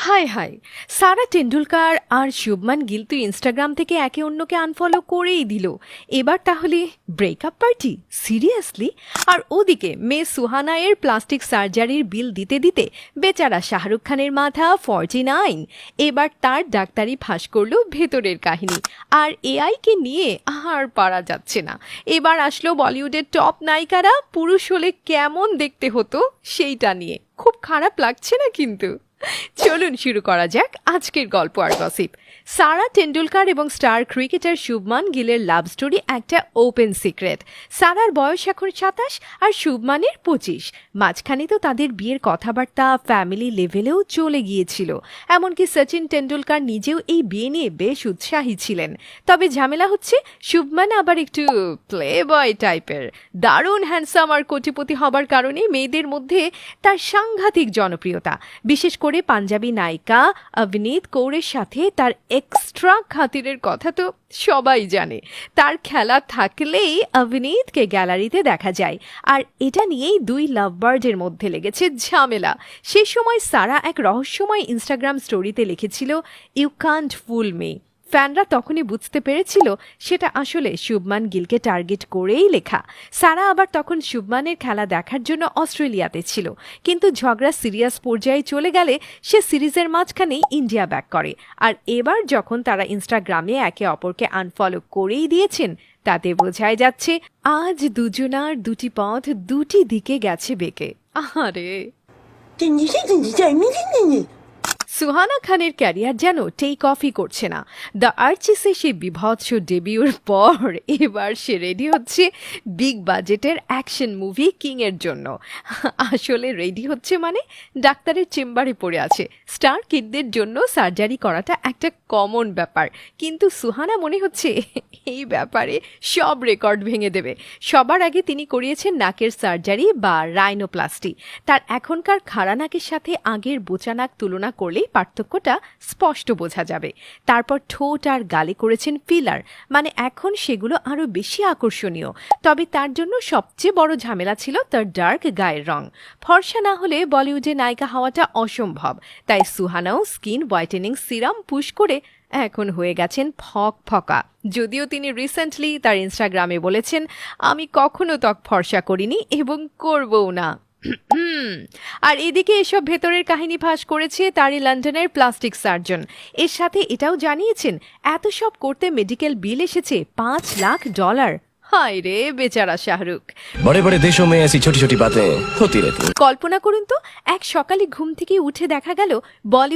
হায় হায়, সারা টেন্ডুলকার আর শুভমান গিল তো ইনস্টাগ্রাম থেকে একে অন্যকে আনফলো করেই দিল। এবার তাহলে ব্রেকআপ পার্টি? সিরিয়াসলি? আর ওদিকে মেয়ে সুহানা এর প্লাস্টিক সার্জারির বিল দিতে দিতে বেচারা শাহরুখ খানের মাথা 49। এবার তার ডাক্তারি ফাঁস করলো ভেতরের কাহিনী। আর এআইকে নিয়ে আর পারা যাচ্ছে না। এবার আসলো বলিউডের টপ নায়িকারা পুরুষ হলে কেমন দেখতে হতো সেইটা নিয়ে। খুব খারাপ লাগছে না কিন্তু। চলুন শুরু করা যাক আজকের গল্প আর গসিপ। সারা টেন্ডুলকার এবং স্টার ক্রিকেটার শুভমান গিলের লাভ স্টোরি একটা ওপেন সিক্রেট। সারার বয়স এখন 27 আর শুভমানের 25। মাঝখানে তো তাদের বিয়ের কথাবার্তা ফ্যামিলি লেভেলেও চলে গিয়েছিল। এমনকি সচিন টেন্ডুলকার নিজেও এই বিয়ে নিয়ে বেশ উৎসাহী ছিলেন। তবে ঝামেলা হচ্ছে শুভমান আবার একটু প্লে বয় টাইপের। দারুণ হ্যান্ডসাম আর কোটিপতি হবার কারণে মেয়েদের মধ্যে তার সাংঘাতিক জনপ্রিয়তা। বিশেষ করে পাঞ্জাবি নায়িকা অভিনীত কৌরের সাথে তার এক্সট্রা খাতিরের কথা তো সবাই জানে। তার খেলা থাকলেই অভিনীতকে গ্যালারিতে দেখা যায়। আর এটা নিয়েই দুই লাভবার্ডের মধ্যে লেগেছে ঝামেলা। সে সময় সারা এক রহস্যময় ইনস্টাগ্রাম স্টোরিতে লিখেছিল, ইউ কান্ট ফুল মি। ফ্যানরা তখনই বুঝতে পেরেছিল সেটা আসলে শুভমান গিলকে টার্গেট করেই লেখা। সারা আবার তখন শুভমানের খেলা দেখার জন্য অস্ট্রেলিয়াতে ছিল, কিন্তু ঝগড়া সিরিয়াস পর্যায়ে চলে গেলে সে সিরিজের মাঝখানেই ইন্ডিয়া ব্যাক করে। আর এবার যখন তারা ইনস্টাগ্রামে একে অপরকে আনফলো করেই দিয়েছেন, তাতে বোঝাই যাচ্ছে আজ দুজনার দুটি পথ দুটি দিকে গেছে বেঁকে। আরে সুহানা খানের ক্যারিয়ার যেন টেক অফই করছে না। দ্য আর্চিসে সে বিভৎস ডেবিউর পর এবার সে রেডি হচ্ছে বিগ বাজেটের অ্যাকশন মুভি কিংয়ের জন্য। আসলে রেডি হচ্ছে মানে ডাক্তারের চেম্বারে পড়ে আছে। স্টার কিডদের জন্য সার্জারি করাটা একটা কমন ব্যাপার, কিন্তু সুহানা মনে হচ্ছে এই ব্যাপারে সব রেকর্ড ভেঙে দেবে। সবার আগে তিনি করিয়েছেন নাকের সার্জারি বা রাইনোপ্লাস্টি। তার এখনকার খাড়া নাকের সাথে আগের বোচা নাক তুলনা করলে পার্থক্যটা স্পষ্ট বোঝা যাবে। তারপর ঠোঁট আর গালে করেছেন ফিলার, মানে এখন সেগুলো আরো বেশি আকর্ষণীয়। তবে তার জন্য সবচেয়ে বড় ঝামেলা ছিল তার ডার্ক গায়ের রং। ফর্সা না হলে বলিউডে নায়িকা হওয়াটা অসম্ভব। তাই সুহানাও স্কিন হোয়াইটেনিং সিরাম পুশ করে এখন হয়ে গেছেন ফকা। যদিও তিনি রিসেন্টলি তার ইনস্টাগ্রামে বলেছেন, আমি কখনো ত্বক ফর্সা করিনি এবং করবও না। আর এদিকে এসব ভেতরের কাহিনী ফাঁস করেছে তারই লন্ডনের প্লাস্টিক সার্জন। এর সাথে এটাও জানিয়েছেন এত সব করতে মেডিকেল বিল এসেছে $5 লাখ। হায় রে বেচারা শাহরুখ। বড় বড় দেশোं में ऐसी छोटी छोटी बातें होती रहती हैं। কল্পনা করুন তো, এক সকালে ঘুম থেকে উঠে দেখা গেল বলিউড